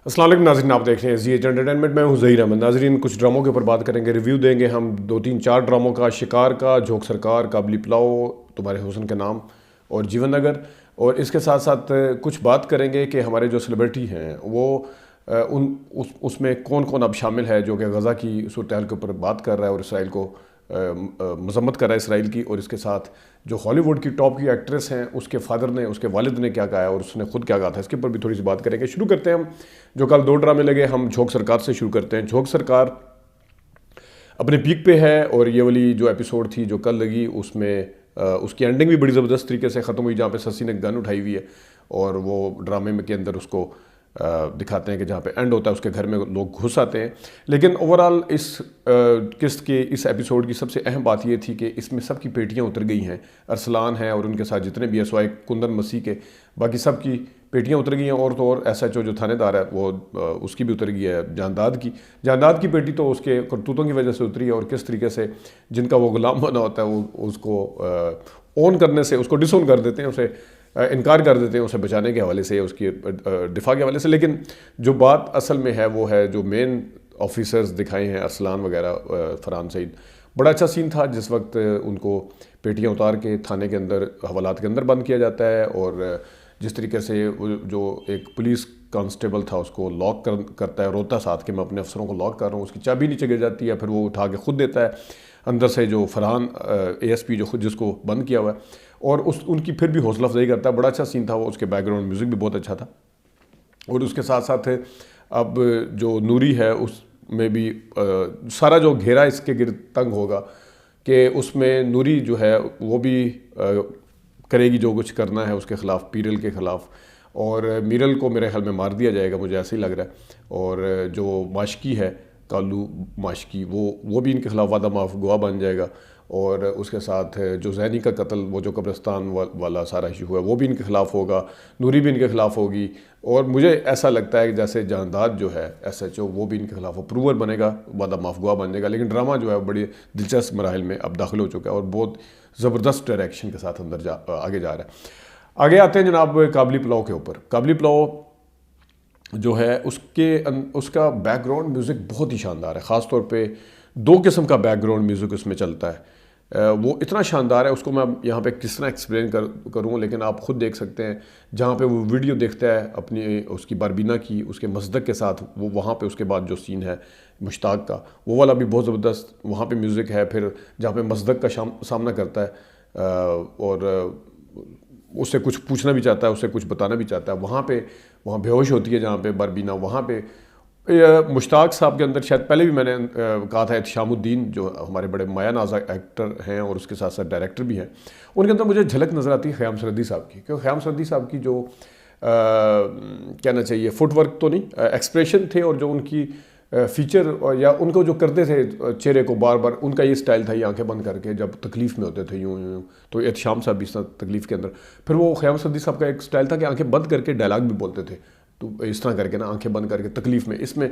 अस्सलाम वालेकुम नाज़रीन, आप देख रहे हैं जी एच एंटरटेनमेंट। मैं हूं ज़हीर अहमद। नाज़रीन, कुछ ड्रामों के ऊपर बात करेंगे, रिव्यू देंगे हम 2 3 4 ड्रामों का। शिकार का, झोंक सरकार, काबली पुलाव, तुम्हारे हुस्न के नाम और जीवन नगर। और इसके साथ साथ कुछ बात करेंगे कि हमारे जो सेलिब्रिटी हैं वो उसमें कौन कौन अब शामिल है जो कि गज़ा की सूरत हाल के ऊपर बात कर रहा है और इसराइल को मजम्मत कर रहा है इसराइल की। और इसके साथ जो हॉलीवुड की टॉप की एक्ट्रेस हैं उसके फादर ने, उसके वालिद ने क्या कहा है और उसने खुद क्या कहा था, इसके ऊपर भी थोड़ी सी बात करेंगे। शुरू करते हैं हम जो कल 2 ड्रामे लगे, हम झोंक सरकार से शुरू करते हैं। झोंक सरकार अपने पीक पे है और ये वाली जो एपिसोड थी जो कल लगी उसमें उसकी एंडिंग भी बड़ी ज़बरदस्त तरीके से ख़त्म हुई, जहाँ पे ससी ने गन उठाई हुई है और वो ड्रामे में के अंदर उसको दिखाते हैं कि जहाँ पे एंड होता है उसके घर में लोग घुस आते हैं। लेकिन ओवरऑल इस किस्त के इस एपिसोड की सबसे अहम बात ये थी कि इसमें सबकी पेटियाँ उतर गई हैं। अरसलान है और उनके साथ जितने भी SY कुंदन मसीह के बाकी सब की पेटियाँ उतर गई हैं। और तो और SHO जो थानेदार है वो उसकी भी उतर गई है। जानदाद की पेटी तो उसके करतूतों की वजह से उतरी है और किस तरीके से जिनका वो गुलाम बना होता है वो उसको ऑन करने से उसको डिसऑन कर देते हैं, उसे इनकार कर देते हैं, उसे बचाने के हवाले से, उसकी दिफा के हवाले से। लेकिन जो बात असल में है वो है जो मेन ऑफिसर्स दिखाए हैं अरसलान वगैरह, फरहान सईद। बड़ा अच्छा सीन था जिस वक्त उनको पेटियां उतार के थाने के अंदर हवालात के अंदर बंद किया जाता है और जिस तरीके से जो एक पुलिस कांस्टेबल था उसको लॉक करता है, रोता साथ कि मैं अपने अफसरों को लॉक कर रहा हूँ, उसकी चाबी नीचे गिर जाती है, फिर वो उठा के खुद देता है अंदर से जो फरहान ASP जो खुद जिसको बंद किया हुआ है और उनकी फिर भी हौसला अफजाई करता है। बड़ा अच्छा सीन था वो, उसके बैकग्राउंड म्यूज़िक भी बहुत अच्छा था। और उसके साथ साथ अब जो नूरी है उसमें भी सारा जो घेरा इसके गिर तंग होगा कि उसमें नूरी जो है वो भी करेगी जो कुछ करना है उसके ख़िलाफ़, पीरल के ख़िलाफ़। और मीरल को मेरे ख्याल में मार दिया जाएगा, मुझे ऐसे ही लग रहा है। और जो माशकी है, कालू माशकी, वो भी इनके खिलाफ वादा माफ गवाह बन जाएगा। और उसके साथ जो जैनी का कत्ल, वो जो कब्रिस्तान वाला सारा इशू हुआ वो भी इनके खिलाफ होगा, नूरी भी इनके खिलाफ होगी। और मुझे ऐसा लगता है कि जैसे जानदाद जो है SHO वो भी इनके खिलाफ अप्रूवर बनेगा, वादा माफ गवाह बन जाएगा। लेकिन ड्रामा जो है बड़ी दिलचस्प मराहल में अब दाखिल हो चुका है और बहुत ज़बरदस्त डायरेक्शन के साथ अंदर आगे जा रहा है। आगे आते हैं जनाब काबली पुलाव के ऊपर। काबली पुलाव जो है उसका बैकग्राउंड म्यूज़िक बहुत ही शानदार है। ख़ास तौर पे 2 किस्म का बैकग्राउंड म्यूज़िक उसमें चलता है। वो इतना शानदार है, उसको मैं यहाँ पे किस तरह एक्सप्लेन करूँ, लेकिन आप ख़ुद देख सकते हैं। जहाँ पे वो वीडियो देखता है अपनी उसकी बारबीना की, उसके मसदक के साथ, वो वहाँ पे उसके बाद जो सीन है मुश्ताक का, वो वाला भी बहुत ज़बरदस्त वहाँ पे म्यूज़िक है। फिर जहाँ पे मसदक का सामना करता है और उससे कुछ पूछना भी चाहता है, उससे कुछ बताना भी चाहता है, वहाँ बेहोश होती है जहाँ पे बारबीना, वहाँ पे मुश्ताक साहब के अंदर शायद पहले भी मैंने कहा था एहतशामुद्दीन जो हमारे बड़े माया नाजा एक्टर हैं और उसके साथ साथ डायरेक्टर भी हैं, उनके अंदर मुझे झलक नज़र आती है ख़याम सरहदी साहब की। क्योंकि ख़याम सरहदी साहब की जो कहना चाहिए फुटवर्क तो नहीं, एक्सप्रेशन थे और जो उनकी फीचर या उनको जो करते थे चेहरे को बार बार, उनका ये स्टाइल था, ये आंखें बंद करके जब तकलीफ़ में होते थे यूँ यूँ। तो एहतशाम साहब भी इस तरह तकलीफ़ के अंदर, फिर वो ख़याम सरहदी साहब का एक स्टाइल था कि आंखें बंद करके डायलॉग भी बोलते थे, तो इस तरह करके ना आंखें बंद करके तकलीफ़ में, इसमें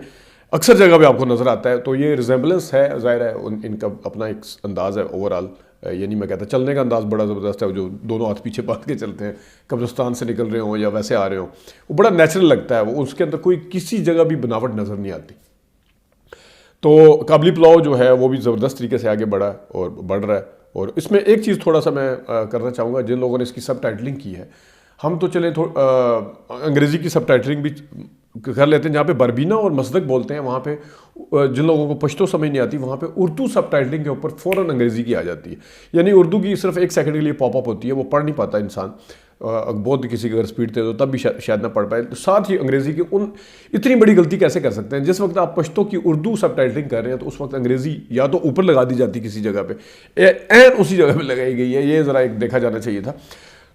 अक्सर जगह पे आपको नज़र आता है। तो ये रिजेंबलेंस है, ज़ाहिर है इनका अपना एक अंदाज़ है ओवरऑल। ये नहीं मैं कहता, चलने का अंदाज़ बड़ा ज़बरदस्त है, जो दोनों हाथ पीछे बांध के चलते हैं, कब्रिस्तान से निकल रहे हों या वैसे आ रहे हों, वो बड़ा नेचुरल लगता है। वो उसके अंदर कोई किसी जगह भी बनावट नज़र नहीं आती। तो काबली पुलाव जो है वो भी ज़बरदस्त तरीके से आगे बढ़ा और बढ़ रहा है। और इसमें एक चीज़ थोड़ा सा मैं करना चाहूँगा, जिन लोगों ने इसकी सब टाइटलिंग की है, हम तो चले अंग्रेज़ी की सब टाइटलिंग भी कर लेते हैं। जहाँ पे बरबीना और मसदक बोलते हैं वहाँ पे जिन लोगों को पश्तो समझ नहीं आती, वहाँ पे उर्दू सब टाइटलिंग के ऊपर फ़ौरन अंग्रेज़ी की आ जाती है। यानी उर्दू की सिर्फ 1 सेकंड के लिए पॉपअप होती है, वो पढ़ नहीं पाता इंसान, बहुत किसी की अगर स्पीड थे तो तब भी शायद ना पढ़ पाए। तो साथ ही अंग्रेज़ी की इतनी बड़ी गलती कैसे कर सकते हैं? जिस वक्त आप पश्तो की उर्दू सब टाइटलिंग कर रहे हैं तो उस वक्त अंग्रेज़ी या तो ऊपर लगा दी जाती किसी जगह पे, एन उसी जगह पे लगाई गई है। ये ज़रा एक देखा जाना चाहिए था।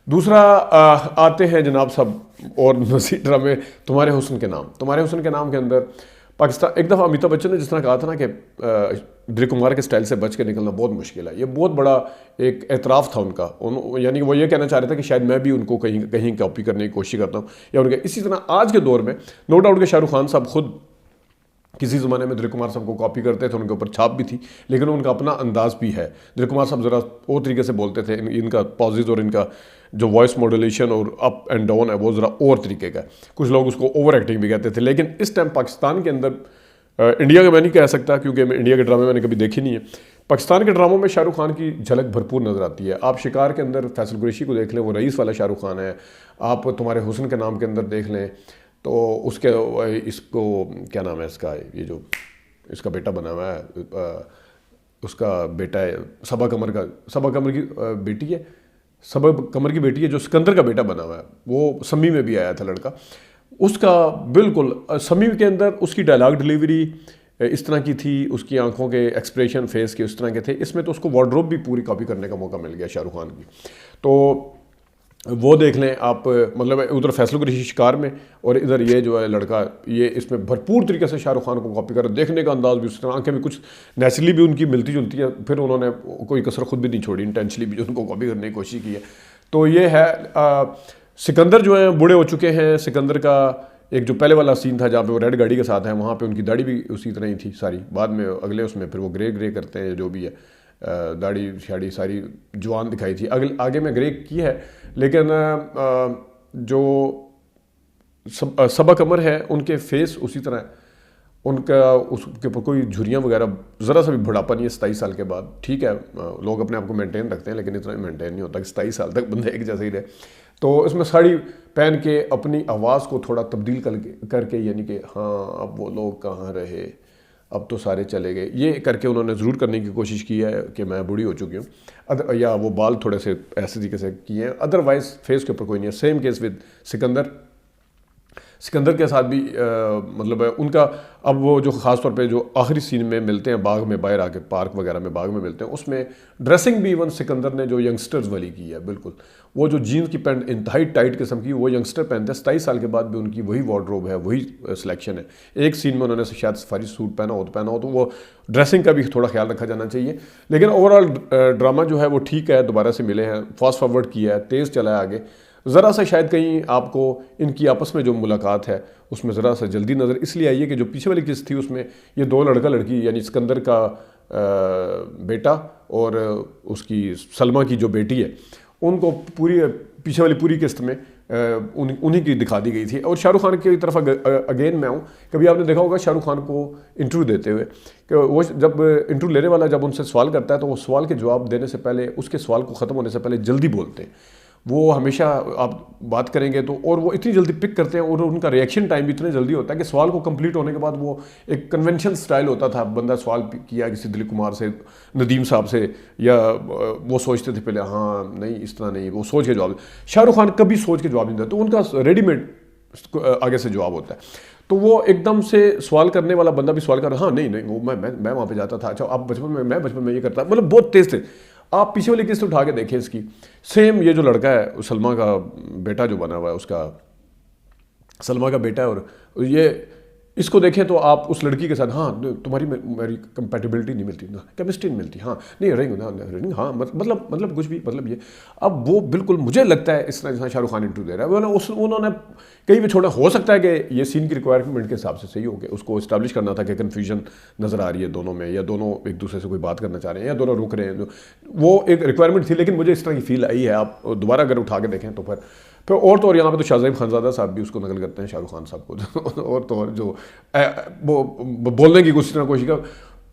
दूसरा आते हैं जनाब सब और नसीर ड्रामे तुम्हारे हुस्न के नाम। तुम्हारे हुस्न के नाम के अंदर पाकिस्तान, एक दफ़ा अमिताभ बच्चन ने जिस तरह कहा था ना कि दिलीप कुमार के स्टाइल से बच के निकलना बहुत मुश्किल है, ये बहुत बड़ा एक एतराफ़ था उनका। यानी कि वो ये कहना चाह रहे थे कि शायद मैं भी उनको कहीं कहीं कॉपी करने की कोशिश करता हूँ या उनके। इसी तरह आज के दौर में नो डाउट कि शाहरुख खान साहब खुद किसी ज़माने में दिलीप कुमार साहब को कॉपी करते थे, उनके ऊपर छाप भी थी, लेकिन उनका अपना अंदाज भी है। दिलीप कुमार साहब ज़रा और तरीके से बोलते थे, इनका पॉजेज और इनका जो वॉइस मॉड्यूलेशन और अप एंड डाउन है वो ज़रा और तरीके का है। कुछ लोग उसको ओवर एक्टिंग भी कहते थे। लेकिन इस टाइम पाकिस्तान के अंदर, इंडिया का मैं नहीं कह सकता क्योंकि इंडिया के ड्रामे मैंने कभी देखे नहीं है, पाकिस्तान के ड्रामों में शाहरुख खान की झलक भरपूर नज़र आती है। आप शिकार के अंदर फैसल कुरैशी को देख लें, वो रईस वाला शाहरुख खान है। आप तुम्हारे हुस्न के नाम के अंदर देख लें तो उसके इसको क्या नाम है इसका, ये जो इसका बेटा बना हुआ है, उसका बेटा है सबा कमर की बेटी है, सबा कमर की बेटी है जो सिकंदर का बेटा बना हुआ है, वो सम्मी में भी आया था लड़का उसका। बिल्कुल सम्मी के अंदर उसकी डायलॉग डिलीवरी इस तरह की थी, उसकी आंखों के एक्सप्रेशन फेस के उस तरह के थे। इसमें तो उसको वार्डरोब भी पूरी कॉपी करने का मौका मिल गया शाहरुख खान की। तो वो देख लें आप, मतलब उधर फैसल कुरैशी शिकार में और इधर ये जो है लड़का, ये इसमें भरपूर तरीके से शाहरुख खान को कॉपी कर, देखने का अंदाज भी उस तरह, आंखें भी कुछ नेचुरली भी उनकी मिलती जुलती है। फिर उन्होंने कोई कसर खुद भी नहीं छोड़ी, इंटेंशनली भी जो उनको कॉपी करने की कोशिश की है। तो ये है सिकंदर जो है बूढ़े हो चुके हैं। सिकंदर का एक जो पहले वाला सीन था जहाँ पे वो रेड गाड़ी के साथ है, वहाँ पे उनकी दाढ़ी भी उसी तरह ही थी सारी। बाद में अगले उसमें फिर वो ग्रे करते हैं, जो भी है दाढ़ी शाड़ी सारी जवान दिखाई थी। आगे में ग्रे की है, लेकिन जो सबा कमर है उनके फेस उसी तरह है, उनका उसके ऊपर कोई झुर्रियाँ वगैरह, ज़रा सा भी बुढ़ापा नहीं है 27 साल के बाद। ठीक है, लोग अपने आप को मेंटेन रखते हैं, लेकिन इतना मेंटेन नहीं होता कि 27 साल तक बंदे एक जैसे ही रहे। तो इसमें साड़ी पहन के अपनी आवाज़ को थोड़ा तब्दील करके यानी कि हाँ अब वो लोग कहाँ रहे, अब तो सारे चले गए, ये करके उन्होंने ज़रूर करने की कोशिश की है कि मैं बूढ़ी हो चुकी हूँ, या वो बाल थोड़े से ऐसे तरीके से किए हैं। अदरवाइज़ फेस के ऊपर कोई नहीं है। सेम केस विद सिकंदर के साथ भी मतलब है उनका। अब वो जो ख़ास तौर पे जो आखिरी सीन में मिलते हैं बाग में, बाहर आके पार्क वगैरह में बाग में मिलते हैं, उसमें ड्रेसिंग भी इवन सिकंदर ने जो यंगस्टर्स वाली की है। बिल्कुल वो जो जीन्स की पैंट इंतहाई टाइट किस्म की, वो यंगस्टर पहनते हैं। 27 साल के बाद भी उनकी वही वार्डरोब है, वही सिलेक्शन है। एक सीन में उन्होंने शायद सफारी सूट पहना हो, तो वो ड्रेसिंग का भी थोड़ा ख्याल रखा जाना चाहिए। लेकिन ओवरऑल ड्रामा जो है वो ठीक है, दोबारा से मिले हैं, फास्ट फॉरवर्ड किया है, तेज़ चला है आगे। ज़रा सा शायद कहीं आपको इनकी आपस में जो मुलाकात है उसमें ज़रा सा जल्दी नज़र इसलिए आई है कि जो पीछे वाली किस्त थी उसमें ये दो लड़का लड़की यानी सिकंदर का बेटा और उसकी सलमा की जो बेटी है, उनको पूरी पीछे वाली पूरी किस्त में उन्हीं की दिखा दी गई थी। और शाहरुख खान की तरफ अगेन मैं हूँ, कभी आपने देखा होगा शाहरुख खान को इंटरव्यू देते हुए कि वो जब इंटरव्यू लेने वाला जब उनसे सवाल करता है तो वो सवाल के जवाब देने से पहले, उसके सवाल को ख़त्म होने से पहले जल्दी बोलते हैं। वो हमेशा आप बात करेंगे तो, और वो इतनी जल्दी पिक करते हैं और उनका रिएक्शन टाइम भी इतने जल्दी होता है कि सवाल को कंप्लीट होने के बाद वो एक कन्वेंशन स्टाइल होता था, बंदा सवाल किया किसी दिलीप कुमार से, नदीम साहब से, या वो सोचते थे पहले हाँ नहीं इस तरह नहीं, वो सोच के जवाब। शाहरुख खान कभी सोच के जवाब नहीं देता, तो उनका रेडीमेड आगे से जवाब होता है। तो वो एकदम से सवाल करने वाला बंदा भी सवाल कर रहा हाँ नहीं वो मैं वहाँ पे जाता था, अच्छा आप मैं बचपन में ये करता, मतलब बहुत तेज थे। आप पीछे वाली किस्त उठा के देखें इसकी, सेम ये जो लड़का है सलमा का बेटा जो बना हुआ है, उसका सलमा का बेटा है, और ये इसको देखें तो आप उस लड़की के साथ हाँ तुम्हारी मेरी कंपैटिबिलिटी नहीं मिलती ना, केमिस्ट्री नहीं मिलती, हाँ नहीं रिंग हाँ मतलब कुछ भी, मतलब ये अब वो बिल्कुल मुझे लगता है इस तरह जैसा शाहरुख खान इंटरव्यू दे रहा है उन्होंने कहीं भी छोड़ा। हो सकता है कि ये सीन की रिक्वायरमेंट के हिसाब से सही हो गया, उसको इस्टेब्लिश करना था कि कन्फ्यूजन नज़र आ रही है दोनों में, या दोनों एक दूसरे से कोई बात करना चाह रहे हैं, या दोनों रुक रहे हैं, वो एक रिक्वायरमेंट थी। लेकिन मुझे इस तरह की फील आई है, आप दोबारा अगर उठा के देखें तो फिर और तो और यहाँ पे तो शाहज़ैब खानज़ादा साहब भी उसको नकल करते हैं शाहरुख खान साहब को और तो और जो वो बोलने की कोशिश का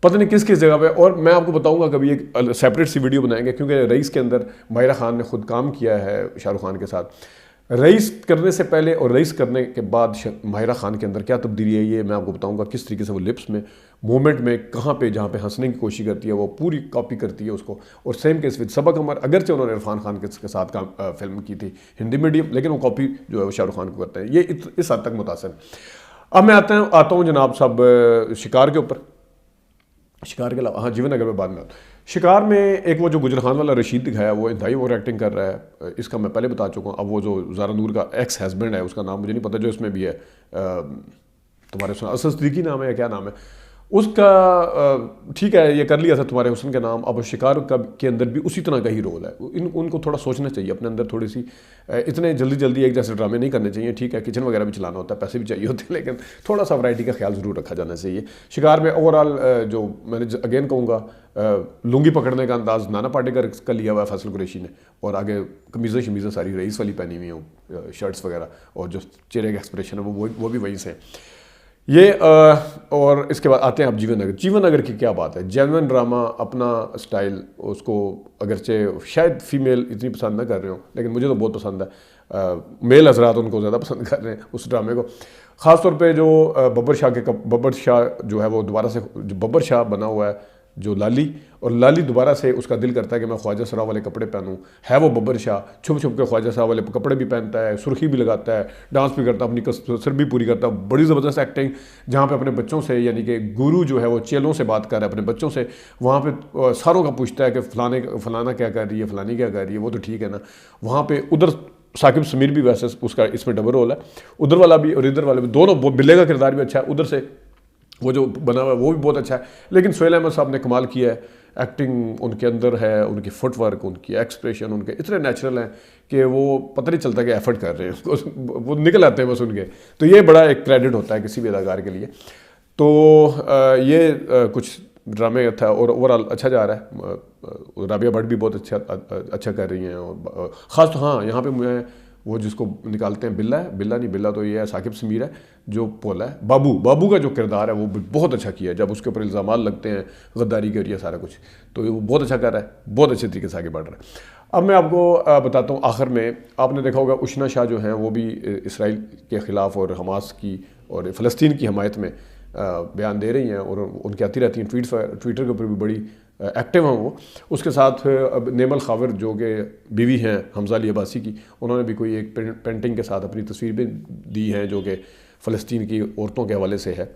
पता नहीं किस जगह पे। और मैं आपको बताऊंगा कभी एक सेपरेट सी वीडियो बनाएंगे, क्योंकि रईस के अंदर माहिरा खान ने खुद काम किया है शाहरुख खान के साथ। रईस करने से पहले और रईस करने के बाद माहिरा खान के अंदर क्या तब्दीली है, ये मैं आपको बताऊंगा। किस तरीके से वो लिप्स में मूवमेंट में कहाँ पे जहाँ पे हंसने की कोशिश करती है वो पूरी कॉपी करती है उसको। और सेम केस विद सबा कमर, अगरचे उन्होंने इरफान खान के साथ काम फिल्म की थी हिंदी मीडियम, लेकिन वो कॉपी जो है वो शाहरुख खान को करते हैं। ये इस हद तक मुतासिर। अब मैं आता हूँ जनाब साहब शिकार के ऊपर। शिकार के अलावा हाँ जीवन नगर में बाद में शिकार में एक वो जो गुजर खान वाला रशीद दिखाया वो इंतहाई ओवर एक्टिंग कर रहा है, इसका मैं पहले बता चुका हूँ। अब वो जो ज़ारा नूर का एक्स हस्बैंड है, उसका नाम मुझे नहीं पता, जो इसमें भी है तुम्हारे असद सिद्दीकी नाम है या क्या नाम है, उसका ठीक है, ये कर लिया था तुम्हारे हुस्न के नाम, अब शिकार का के अंदर भी उसी तरह का ही रोल है। उनको थोड़ा सोचना चाहिए अपने अंदर, थोड़ी सी इतने जल्दी जल्दी एक जैसे ड्रामे नहीं करने चाहिए। ठीक है, किचन वगैरह भी चलाना होता है, पैसे भी चाहिए होते हैं, लेकिन थोड़ा सा वैरायटी का ख्याल ज़रूर रखा जाना चाहिए। शिकार में ओवरऑल जो मैंने अगेन कहूँगा, लुंगी पकड़ने का अंदाज नाना पाटेकर का लिया हुआ है फैसल कुरैशी ने, और आगे कमीज़ें शमीज़ें सारी रईस वाली पहनी हुई हूँ, शर्ट्स वगैरह, और जो चेहरे का एक्सप्रेशन है वो भी वहीं से ये। और इसके बाद आते हैं अब जीवन नगर। जीवन नगर की क्या बात है, जेन्युइन ड्रामा, अपना स्टाइल, उसको अगरचे शायद फीमेल इतनी पसंद ना कर रहे हो, लेकिन मुझे तो बहुत पसंद है। मेल हजरात उनको ज़्यादा पसंद कर रहे हैं उस ड्रामे को, ख़ासतौर पे जो बब्बर शाह जो है वो दोबारा से, जो बब्बर शाह बना हुआ है जो लाली, और लाली दोबारा से उसका दिल करता है कि मैं ख्वाजा सराफ वाले कपड़े पहनूं, है वो बब्बर शाह, छुप छुप के ख्वाजा साहब वाले कपड़े भी पहनता है, सुर्खी भी लगाता है, डांस भी करता है, अपनी कसर भी पूरी करता है, बड़ी ज़बरदस्त एक्टिंग, जहाँ पे अपने बच्चों से, यानी कि गुरु जो है वो चेलों से बात कर रहा है अपने बच्चों से, वहाँ पे सारों का पूछता है कि फलाना क्या कर रही है, फलानी क्या कर रही है, वो तो ठीक है ना। वहाँ पे उधर साकिब समीर भी वैसे उसका इसमें डबल रोल है, उधर वाला भी और इधर वाले भी, दोनों, बिल्ले का किरदार भी अच्छा है, उधर से वो जो बना हुआ है वो भी बहुत अच्छा है। लेकिन सुहेल अहमद साहब ने कमाल किया है, एक्टिंग उनके अंदर है, उनकी फुटवर्क, उनकी एक्सप्रेशन उनके इतने नेचुरल हैं कि वो पता नहीं चलता कि एफर्ट कर रहे हैं, वो निकल आते हैं बस उनके। तो ये बड़ा एक क्रेडिट होता है किसी भी अदाकार के लिए। तो ये कुछ ड्रामे था, और ओवरऑल अच्छा जा रहा है। राबिया भट्ट भी बहुत अच्छा कर रही हैं, और ख़ास तो हाँ, यहाँ पे मैं वो जिसको निकालते हैं, बिल्ला नहीं, बिल्ला तो ये है साकिब समीर है, जो पोला है, बाबू का जो किरदार है वो बहुत अच्छा किया है। जब उसके ऊपर इल्ज़ाम लगते हैं गद्दारी के, सारा कुछ, तो वो बहुत अच्छा कर रहा है, बहुत अच्छे तरीके से आगे बढ़ रहा है। अब मैं आपको बताता हूँ, आखिर में आपने देखा होगा उशना शाह जो हैं वो भी इसराइल के ख़िलाफ़ और हमास की और फ़लस्तीन की हमायत में बयान दे रही हैं, और उनकी आती रहती हैं ट्विटर के ऊपर भी बड़ी एक्टिव हैं वो। उसके साथ अब नेमल खावर जो कि बीवी हैं हमजा अली अब्बासी की, उन्होंने भी कोई एक पेंटिंग के साथ अपनी तस्वीर भी दी है जो कि फ़लस्तीन की औरतों के हवाले से है।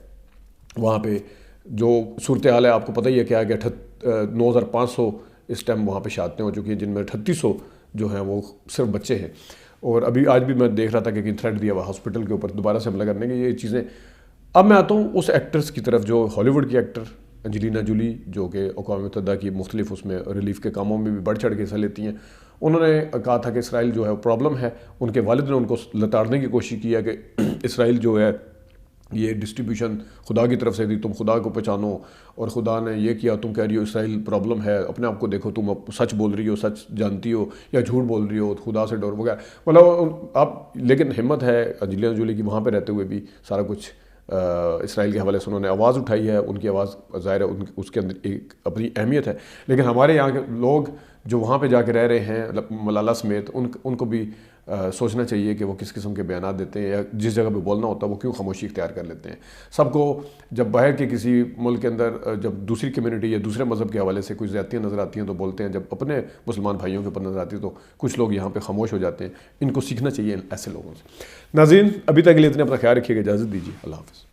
वहाँ पे जो सूरत हाल है आपको पता ही है क्या, कि 9,500 इस टाइम वहाँ पे शादियाँ हो चुकी हैं, जिनमें 3800 जो हैं वो सिर्फ बच्चे हैं। और अभी आज भी मैं देख रहा था कि थ्रेट दिया हुआ हॉस्पिटल के ऊपर दोबारा से हमला करने की, ये चीज़ें। अब मैं आता हूँ उस एक्टर्स की तरफ जो हॉलीवुड की एक्टर एंजेलिना जूली, जो कि अक़वाम मुत्तहिदा की मुख्तलिफ उसमें रिलीफ के कामों में भी बढ़ चढ़ के हिस्सा लेती हैं। उन्होंने कहा था कि इसराइल जो है प्रॉब्लम है, उनके वालिद ने उनको लताड़ने की कोशिश की है कि इसराइल जो है ये डिस्ट्रीब्यूशन खुदा की तरफ से थी, तुम खुदा को पहचानो, और खुदा ने ये किया, तुम कह रही हो इसराइल प्रॉब्लम है, अपने आप को देखो, तुम सच बोल रही हो, सच जानती हो या झूठ बोल रही हो, खुदा से डरो वगैरह, मतलब आप। लेकिन हिम्मत है एंजेलिना जूली की वहाँ पे रहते हुए भी सारा कुछ इसराइल के हवाले से उन्होंने आवाज़ उठाई है। उनकी आवाज़ ज़ाहिर है उसके अंदर एक अपनी अहमियत है। लेकिन हमारे यहाँ के लोग जो वहाँ पे जाके रह रहे हैं मलाला समेत, उनको भी सोचना चाहिए कि वो किस किस्म के बयान देते हैं, या जिस जगह पे बोलना होता है वो क्यों खामोशी इख्तियार कर लेते हैं। सबको जब बाहर के किसी मुल्क के अंदर जब दूसरी कम्युनिटी या दूसरे मज़हब के हवाले से कुछ ज़्यादतियाँ नज़र आती हैं तो बोलते हैं, जब अपने मुसलमान भाइयों के ऊपर नज़र आती है तो कुछ लोग यहाँ पर खामोश हो जाते हैं। इनको सीखना चाहिए ऐसे लोगों से। नाज़रीन, अभी तक के लिए इतने अपना ख्याल रखिएगा, इजाज़त दीजिए, अल्लाह हाफ़िज़।